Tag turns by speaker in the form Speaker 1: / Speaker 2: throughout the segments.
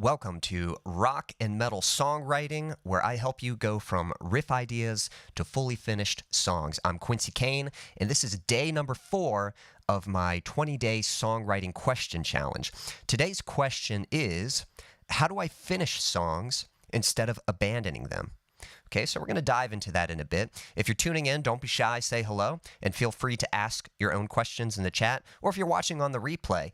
Speaker 1: Welcome to Rock and Metal Songwriting, where I help you go from riff ideas to fully finished songs. I'm Quincy Kane, and this is day number 4 of my 20-day songwriting question challenge. Today's question is, how do I finish songs instead of abandoning them? Okay, so we're going to dive into that in a bit. If you're tuning in, don't be shy, say hello, and feel free to ask your own questions in the chat. Or if you're watching on the replay,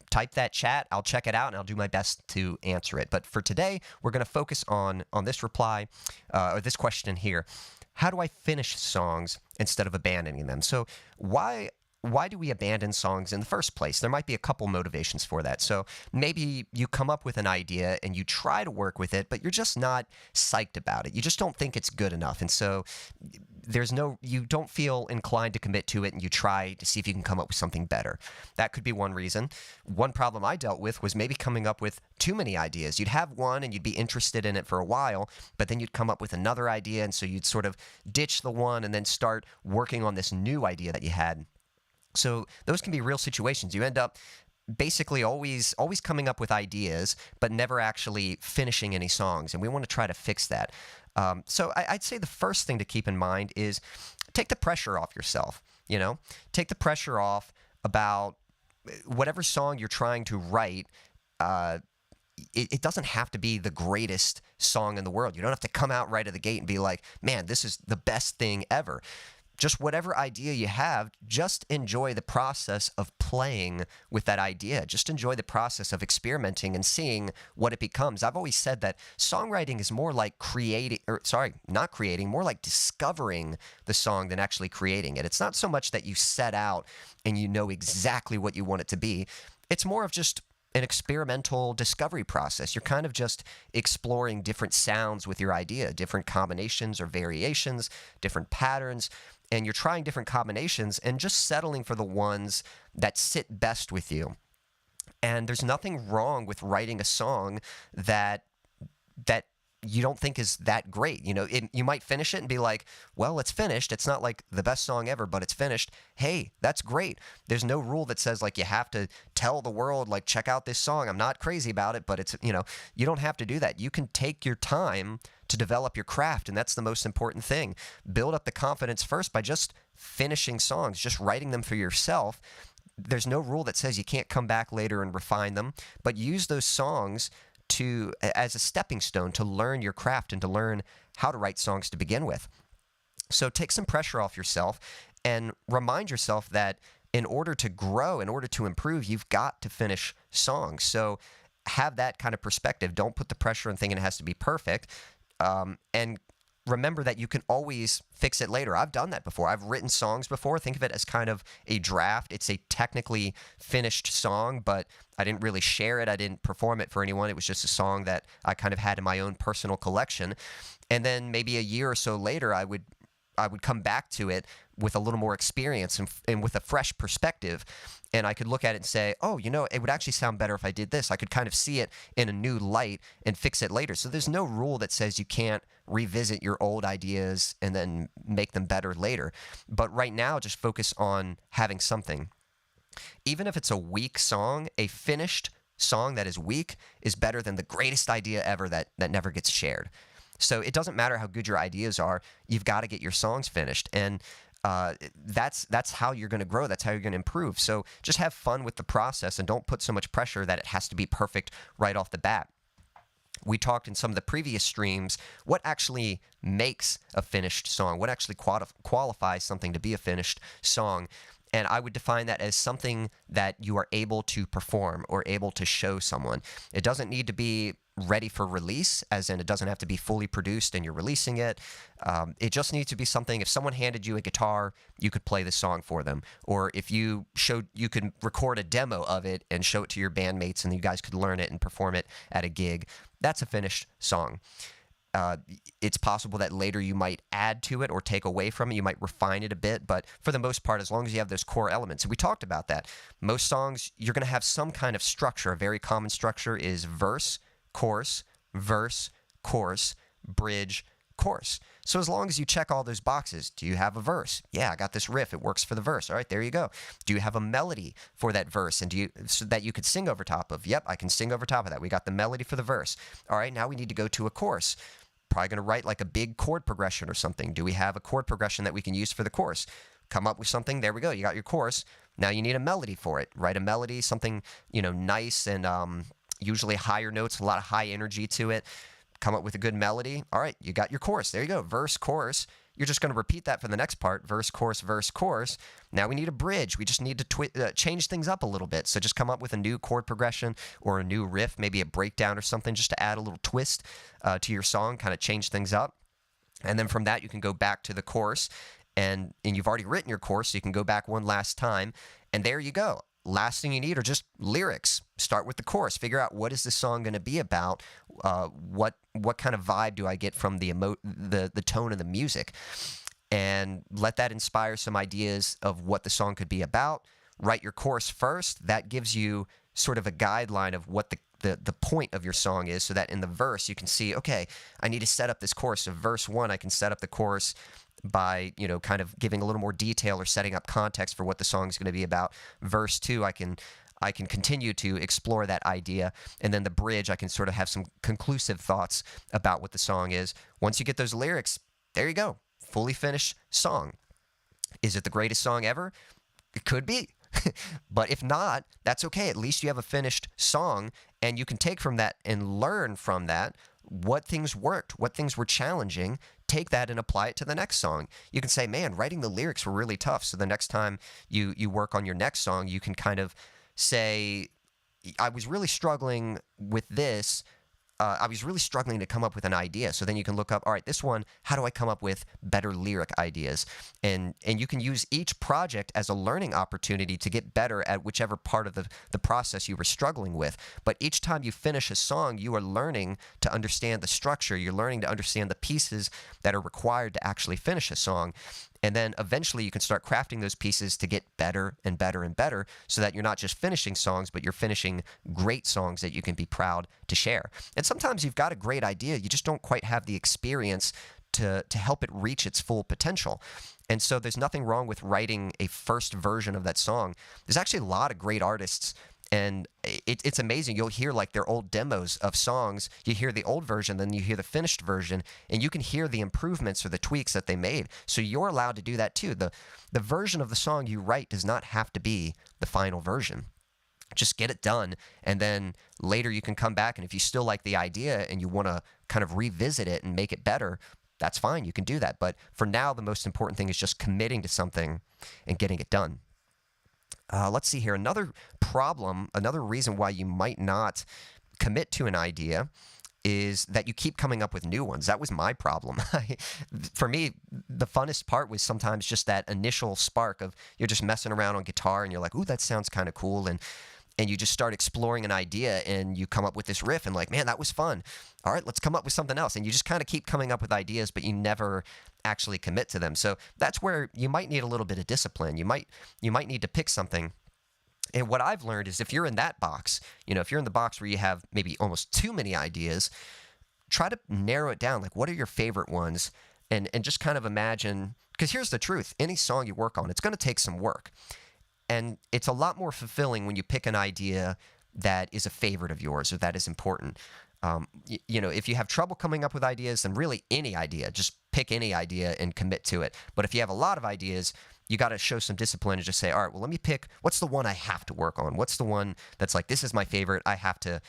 Speaker 1: type that chat, I'll check it out, and I'll do my best to answer it. But for today, we're going to focus on this reply, or this question here. How do I finish songs instead of abandoning them? So why do we abandon songs in the first place? There might be a couple motivations for that. So maybe you come up with an idea and you try to work with it, but you're just not psyched about it. You just don't think it's good enough. And so you don't feel inclined to commit to it, and you try to see if you can come up with something better. That could be one reason. One problem I dealt with was maybe coming up with too many ideas. You'd have one and you'd be interested in it for a while, but then you'd come up with another idea, and so you'd sort of ditch the one and then start working on this new idea that you had. So those can be real situations. You end up basically always coming up with ideas, but never actually finishing any songs, and we want to try to fix that. So I'd say the first thing to keep in mind is take the pressure off yourself. Take the pressure off about whatever song you're trying to write. It doesn't have to be the greatest song in the world. You don't have to come out right at the gate and be like, man, this is the best thing ever. Just whatever idea you have, just enjoy the process of playing with that idea. Just enjoy the process of experimenting and seeing what it becomes. I've always said that songwriting is more like more like discovering the song than actually creating it. It's not so much that you set out and you know exactly what you want it to be. It's more of just an experimental discovery process. You're kind of just exploring different sounds with your idea, different combinations or variations, different patterns, and you're trying different combinations and just settling for the ones that sit best with you. And there's nothing wrong with writing a song that you don't think is that great. You might finish it and be like, well, it's finished. It's not like the best song ever, but it's finished. Hey, that's great. There's no rule that says like you have to tell the world, like, check out this song. I'm not crazy about it, but it's, you don't have to do that. You can take your time to develop your craft, and that's the most important thing. Build up the confidence first by just finishing songs, just writing them for yourself. There's no rule that says you can't come back later and refine them, but use those songs as a stepping stone to learn your craft and to learn how to write songs to begin with. So take some pressure off yourself and remind yourself that in order to grow, in order to improve, you've got to finish songs. So have that kind of perspective. Don't put the pressure on thinking it has to be perfect. And remember that you can always fix it later. I've done that before. I've written songs before. Think of it as kind of a draft. It's a technically finished song, but I didn't really share it. I didn't perform it for anyone. It was just a song that I kind of had in my own personal collection. And then maybe a year or so later, I would come back to it with a little more experience and with a fresh perspective. And I could look at it and say, oh, it would actually sound better if I did this. I could kind of see it in a new light and fix it later. So there's no rule that says you can't revisit your old ideas and then make them better later. But right now, just focus on having something. Even if it's a weak song, a finished song that is weak is better than the greatest idea ever that never gets shared. So it doesn't matter how good your ideas are, you've got to get your songs finished. And that's how you're going to grow. That's how you're going to improve. So just have fun with the process and don't put so much pressure that it has to be perfect right off the bat. We talked in some of the previous streams what actually makes a finished song, what actually qualifies something to be a finished song. And I would define that as something that you are able to perform or able to show someone. It doesn't need to be ready for release, as in it doesn't have to be fully produced and you're releasing it. It just needs to be something, if someone handed you a guitar, you could play the song for them. Or if you could record a demo of it and show it to your bandmates and you guys could learn it and perform it at a gig. That's a finished song. It's possible that later you might add to it or take away from it. You might refine it a bit, but for the most part, as long as you have those core elements, and we talked about that, most songs, you're going to have some kind of structure. A very common structure is verse, chorus, bridge, chorus. So as long as you check all those boxes, do you have a verse? Yeah, I got this riff. It works for the verse. All right, there you go. Do you have a melody for that verse and so that you could sing over top of? Yep, I can sing over top of that. We got the melody for the verse. All right, now we need to go to a chorus. Probably going to write like a big chord progression or something. Do we have a chord progression that we can use for the chorus? Come up with something. There we go. You got your chorus. Now you need a melody for it. Write a melody, something, nice and usually higher notes, a lot of high energy to it. Come up with a good melody. All right, you got your chorus. There you go. Verse, chorus. You're just going to repeat that for the next part. Verse, chorus, verse, chorus. Now we need a bridge. We just need to change things up a little bit. So just come up with a new chord progression or a new riff, maybe a breakdown or something, just to add a little twist to your song, kind of change things up. And then from that, you can go back to the chorus. And you've already written your chorus, so you can go back one last time. And there you go. Last thing you need are just lyrics. Start with the chorus. Figure out what is this song going to be about. What kind of vibe do I get from the tone of the music, and let that inspire some ideas of what the song could be about. Write your chorus first. That gives you sort of a guideline of what the point of your song is, so that in the verse you can see, okay, I need to set up this chorus. So verse 1, I can set up the chorus by, kind of giving a little more detail or setting up context for what the song is going to be about. Verse 2, I can continue to explore that idea. And then the bridge, I can sort of have some conclusive thoughts about what the song is. Once you get those lyrics, there you go. Fully finished song. Is it the greatest song ever? It could be. But if not, that's okay. At least you have a finished song, and you can take from that and learn from that what things worked, what things were challenging. Take that and apply it to the next song. You can say, man, writing the lyrics were really tough. So the next time you work on your next song, you can kind of say, I was really struggling with this. I was really struggling to come up with an idea. So then you can look up, all right, this one, how do I come up with better lyric ideas? And you can use each project as a learning opportunity to get better at whichever part of the process you were struggling with. But each time you finish a song, you are learning to understand the structure. You're learning to understand the pieces that are required to actually finish a song. And then eventually you can start crafting those pieces to get better and better and better, so that you're not just finishing songs, but you're finishing great songs that you can be proud to share. And sometimes you've got a great idea, you just don't quite have the experience to help it reach its full potential. And so there's nothing wrong with writing a first version of that song. There's actually a lot of great artists, and it's amazing. You'll hear like their old demos of songs. You hear the old version, then you hear the finished version, and you can hear the improvements or the tweaks that they made. So you're allowed to do that too. The version of the song you write does not have to be the final version. Just get it done, and then later you can come back, and if you still like the idea and you want to kind of revisit it and make it better, that's fine. You can do that. But for now, the most important thing is just committing to something and getting it done. Let's see here. Another problem, another reason why you might not commit to an idea is that you keep coming up with new ones. That was my problem. For me, the funnest part was sometimes just that initial spark of you're just messing around on guitar and you're like, ooh, that sounds kind of cool. And you just start exploring an idea and you come up with this riff and like, man, that was fun. All right, let's come up with something else. And you just kind of keep coming up with ideas, but you never actually commit to them. So that's where you might need a little bit of discipline. You might need to pick something. And what I've learned is if you're in that box, if you're in the box where you have maybe almost too many ideas, try to narrow it down. Like, what are your favorite ones? And just kind of imagine, because here's the truth. Any song you work on, it's going to take some work. And it's a lot more fulfilling when you pick an idea that is a favorite of yours or that is important. If you have trouble coming up with ideas, then really any idea, just pick any idea and commit to it. But if you have a lot of ideas, you got to show some discipline and just say, all right, well, let me pick, what's the one I have to work on? What's the one that's like, this is my favorite. I have to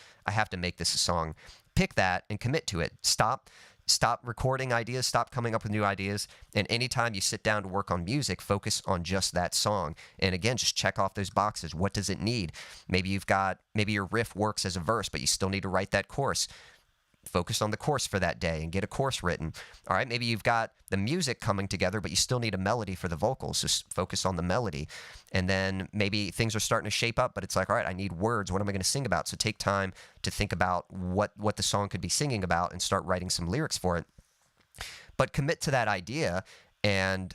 Speaker 1: make this a song. Pick that and commit to it. Stop recording ideas, stop coming up with new ideas, and anytime you sit down to work on music, focus on just that song. And again, just check off those boxes. What does it need? Maybe your riff works as a verse, but you still need to write that chorus. Focus on the chorus for that day and get a chorus written. All right, maybe you've got the music coming together, but you still need a melody for the vocals. So focus on the melody. And then maybe things are starting to shape up, but it's like, all right, I need words. What am I going to sing about? So take time to think about what the song could be singing about and start writing some lyrics for it. But commit to that idea and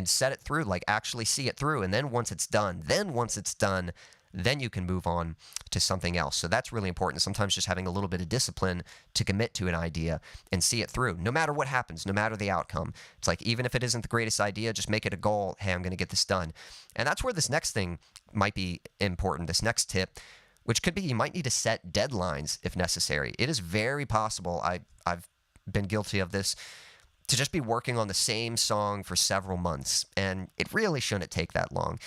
Speaker 1: set it through, like actually see it through. And then once it's done, then you can move on to something else. So that's really important. Sometimes just having a little bit of discipline to commit to an idea and see it through, no matter what happens, no matter the outcome. It's like, even if it isn't the greatest idea, just make it a goal. Hey, I'm going to get this done. And that's where this next thing might be important, this next tip, which could be you might need to set deadlines if necessary. It is very possible, I've been guilty of this, to just be working on the same song for several months, and it really shouldn't take that long.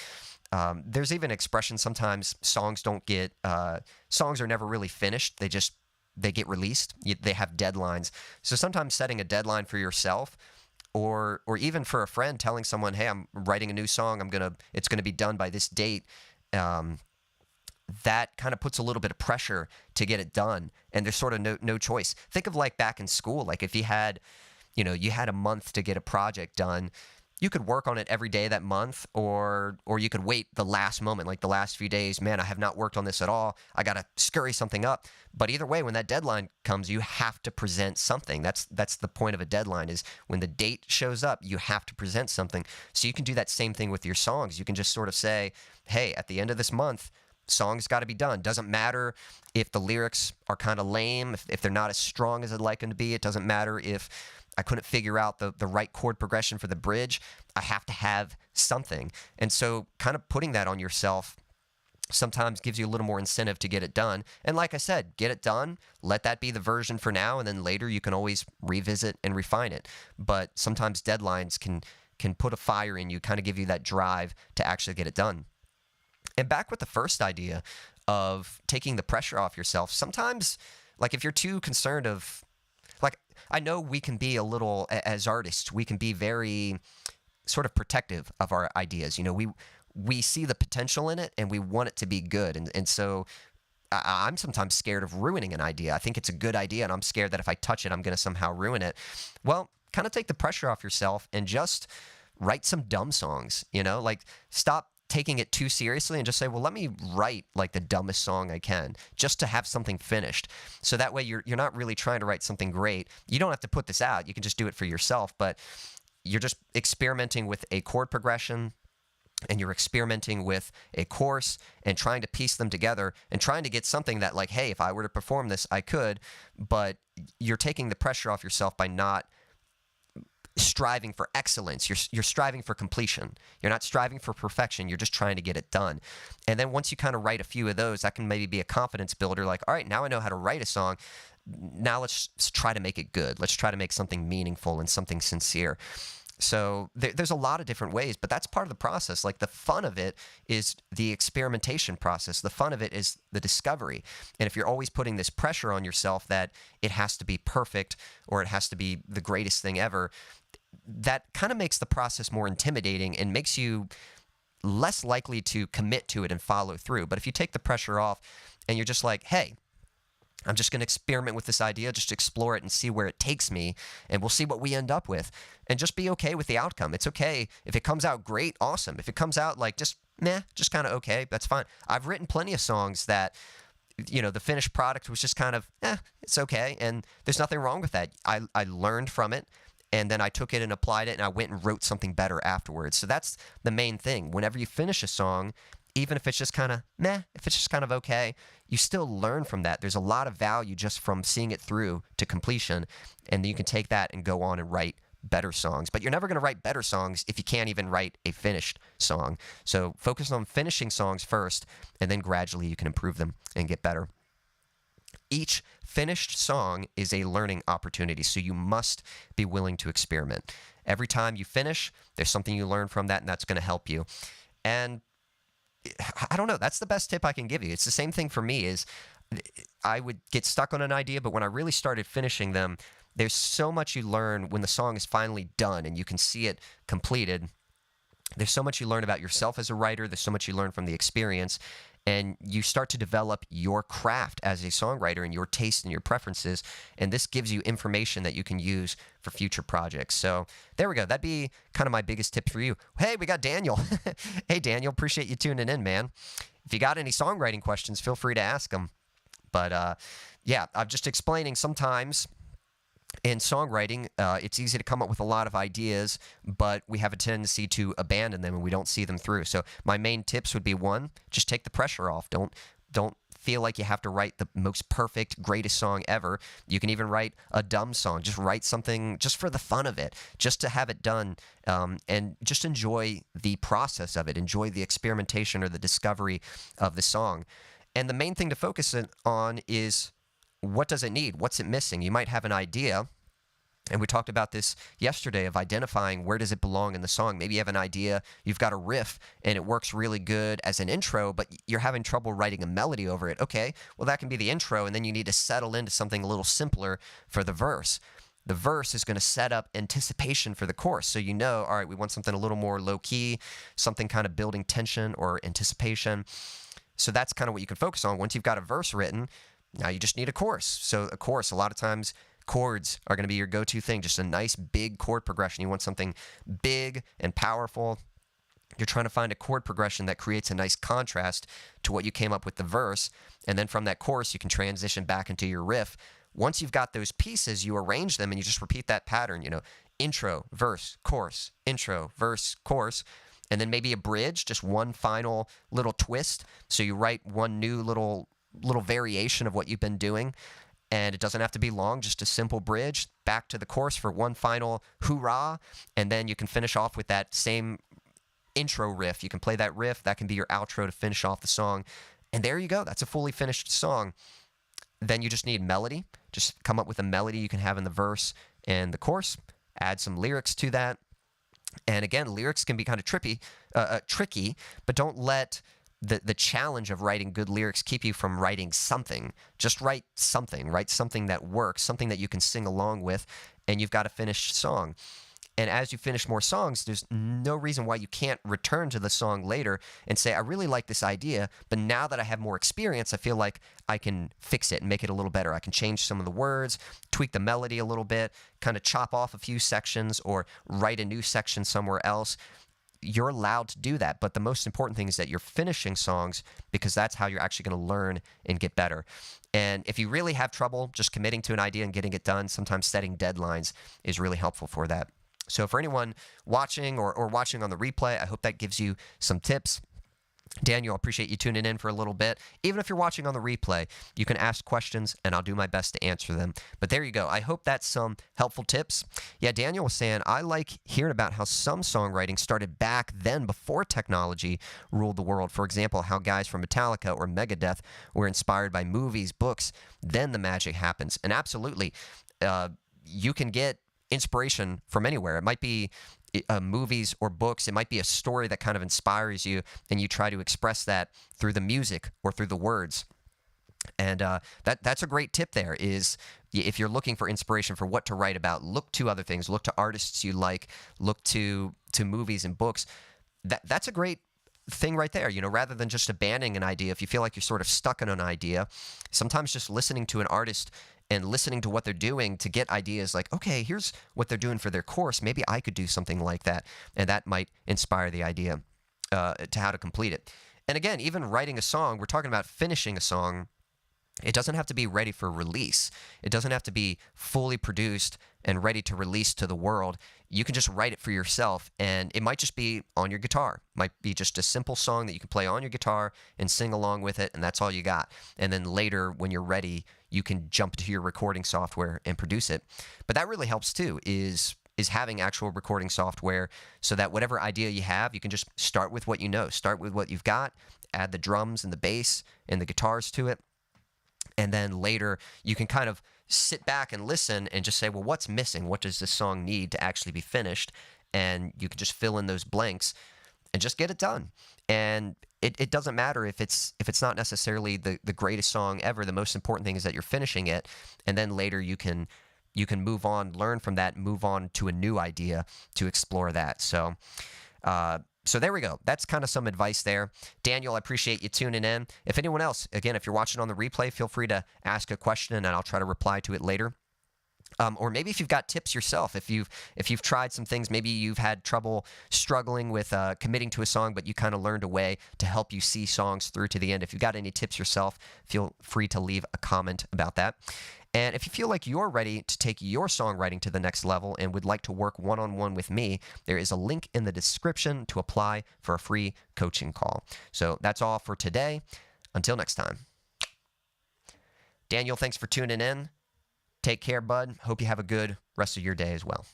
Speaker 1: There's even expression sometimes songs are never really finished. They get released. They have deadlines. So sometimes setting a deadline for yourself, or even for a friend, telling someone, hey, I'm writing a new song, it's gonna be done by this date. That kind of puts a little bit of pressure to get it done, and there's sort of no choice. Think of like back in school, like if you had a month to get a project done, you could work on it every day that month, or you could wait the last moment, like the last few days. Man, I have not worked on this at all. I got to scurry something up. But either way, when that deadline comes, you have to present something. That's the point of a deadline, is when the date shows up, you have to present something. So you can do that same thing with your songs. You can just sort of say, hey, at the end of this month, song's got to be done. Doesn't matter if the lyrics are kind of lame, if they're not as strong as I'd like them to be. It doesn't matter if I couldn't figure out the right chord progression for the bridge. I have to have something. And so kind of putting that on yourself sometimes gives you a little more incentive to get it done. And like I said, get it done. Let that be the version for now, and then later you can always revisit and refine it. But sometimes deadlines can put a fire in you, kind of give you that drive to actually get it done. And back with the first idea of taking the pressure off yourself, sometimes, like if you're too concerned of, like, I know we can be a little, as artists, we can be very sort of protective of our ideas. We see the potential in it and we want it to be good. And so I'm sometimes scared of ruining an idea. I think it's a good idea and I'm scared that if I touch it, I'm going to somehow ruin it. Well, kind of take the pressure off yourself and just write some dumb songs, like stop taking it too seriously and just say, well, let me write like the dumbest song I can just to have something finished. So that way you're not really trying to write something great. You don't have to put this out. You can just do it for yourself, but you're just experimenting with a chord progression and you're experimenting with a chorus and trying to piece them together and trying to get something that, like, hey, if I were to perform this, I could, but you're taking the pressure off yourself by not striving for excellence. You're striving for completion. You're not striving for perfection. You're just trying to get it done. And then once you kind of write a few of those, that can maybe be a confidence builder. Like, all right, now I know how to write a song. Now let's try to make it good. Let's try to make something meaningful and something sincere. So there's a lot of different ways, but that's part of the process. Like, the fun of it is the experimentation process. The fun of it is the discovery. And if you're always putting this pressure on yourself that it has to be perfect or it has to be the greatest thing ever, that kind of makes the process more intimidating and makes you less likely to commit to it and follow through. But if you take the pressure off and you're just like, hey, I'm just going to experiment with this idea, just explore it and see where it takes me, and we'll see what we end up with, and just be okay with the outcome. It's okay. If it comes out great, awesome. If it comes out like just kind of okay, that's fine. I've written plenty of songs that, the finished product was just kind of, it's okay, and there's nothing wrong with that. I learned from it, and then I took it and applied it, and I went and wrote something better afterwards. So that's the main thing. Whenever you finish a song, even if it's just kind of if it's just kind of okay, you still learn from that. There's a lot of value just from seeing it through to completion, and then you can take that and go on and write better songs. But you're never going to write better songs if you can't even write a finished song. So focus on finishing songs first, and then gradually you can improve them and get better. Each finished song is a learning opportunity, so you must be willing to experiment. Every time you finish, there's something you learn from that, and that's going to help you. And I don't know, that's the best tip I can give you. It's the same thing for me. Is I would get stuck on an idea, but when I really started finishing them, there's so much you learn when the song is finally done and you can see it completed. There's so much you learn about yourself as a writer. There's so much you learn from the experience. And you start to develop your craft as a songwriter and your taste and your preferences. And this gives you information that you can use for future projects. So there we go. That'd be kind of my biggest tip for you. Hey, we got Daniel. Hey, Daniel, appreciate you tuning in, man. If you got any songwriting questions, feel free to ask them. But yeah, I'm just explaining sometimes In songwriting, it's easy to come up with a lot of ideas, but we have a tendency to abandon them and we don't see them through. So my main tips would be, one, just take the pressure off. Don't feel like you have to write the most perfect, greatest song ever. You can even write a dumb song. Just write something just for the fun of it, just to have it done, and just enjoy the process of it. Enjoy the experimentation or the discovery of the song. And the main thing to focus on is, what does it need? What's it missing? You might have an idea, and we talked about this yesterday, of identifying where does it belong in the song. Maybe you have an idea, you've got a riff, and it works really good as an intro, but you're having trouble writing a melody over it. Okay, well, that can be the intro, and then you need to settle into something a little simpler for the verse. The verse is going to set up anticipation for the chorus. So you know, all right, we want something a little more low-key, something kind of building tension or anticipation. So that's kind of what you can focus on. Once you've got a verse written, now you just need a chorus. So a chorus, a lot of times, chords are going to be your go-to thing. Just a nice big chord progression. You want something big and powerful. You're trying to find a chord progression that creates a nice contrast to what you came up with the verse. And then from that chorus, you can transition back into your riff. Once you've got those pieces, you arrange them and you just repeat that pattern, intro, verse, chorus, intro, verse, chorus. And then maybe a bridge, just one final little twist. So you write one new little variation of what you've been doing, and it doesn't have to be long, just a simple bridge back to the chorus for one final hoorah, and then you can finish off with that same intro riff. You can play that riff, that can be your outro to finish off the song, and there you go. That's a fully finished song. Then you just need melody. Just come up with a melody you can have in the verse and the chorus, add some lyrics to that. And again, lyrics can be kind of tricky, but don't let the challenge of writing good lyrics keep you from writing something. Just write something that works, something that you can sing along with, and you've got a finished song. And as you finish more songs, there's no reason why you can't return to the song later and say, I really like this idea, but now that I have more experience, I feel like I can fix it and make it a little better. I can change some of the words, tweak the melody a little bit, kind of chop off a few sections, or write a new section somewhere else. You're allowed to do that, but the most important thing is that you're finishing songs, because that's how you're actually going to learn and get better. And if you really have trouble just committing to an idea and getting it done, sometimes setting deadlines is really helpful for that. So for anyone watching or watching on the replay, I hope that gives you some tips. Daniel, I appreciate you tuning in for a little bit. Even if you're watching on the replay, you can ask questions and I'll do my best to answer them. But there you go. I hope that's some helpful tips. Yeah, Daniel was saying, I like hearing about how some songwriting started back then before technology ruled the world. For example, how guys from Metallica or Megadeth were inspired by movies, books, then the magic happens. And absolutely, you can get inspiration from anywhere. It might be movies or books. It might be a story that kind of inspires you, and you try to express that through the music or through the words. And that's a great tip there, is if you're looking for inspiration for what to write about, look to other things, look to artists you like, look to movies and books. That's a great thing right there, rather than just abandoning an idea. If you feel like you're sort of stuck in an idea, sometimes just listening to an artist and listening to what they're doing to get ideas like, okay, here's what they're doing for their course. Maybe I could do something like that. And that might inspire the idea to how to complete it. And again, even writing a song, we're talking about finishing a song. It doesn't have to be ready for release. It doesn't have to be fully produced and ready to release to the world. You can just write it for yourself, and it might just be on your guitar. It might be just a simple song that you can play on your guitar and sing along with it, and that's all you got. And then later, when you're ready, you can jump to your recording software and produce it. But that really helps too, is having actual recording software, so that whatever idea you have, you can just start with what you know. Start with what you've got, add the drums and the bass and the guitars to it. And then later, you can kind of sit back and listen and just say, well, what's missing? What does this song need to actually be finished? And you can just fill in those blanks and just get it done. And it doesn't matter if it's not necessarily the greatest song ever. The most important thing is that you're finishing it. And then later you can move on, learn from that, move on to a new idea to explore that. So there we go. That's kind of some advice there. Daniel, I appreciate you tuning in. If anyone else, again, if you're watching on the replay, feel free to ask a question and I'll try to reply to it later. Or maybe if you've got tips yourself, if you've tried some things, maybe you've had trouble struggling with committing to a song, but you kind of learned a way to help you see songs through to the end. If you've got any tips yourself, feel free to leave a comment about that. And if you feel like you're ready to take your songwriting to the next level and would like to work one-on-one with me, there is a link in the description to apply for a free coaching call. So that's all for today. Until next time. Daniel, thanks for tuning in. Take care, bud. Hope you have a good rest of your day as well.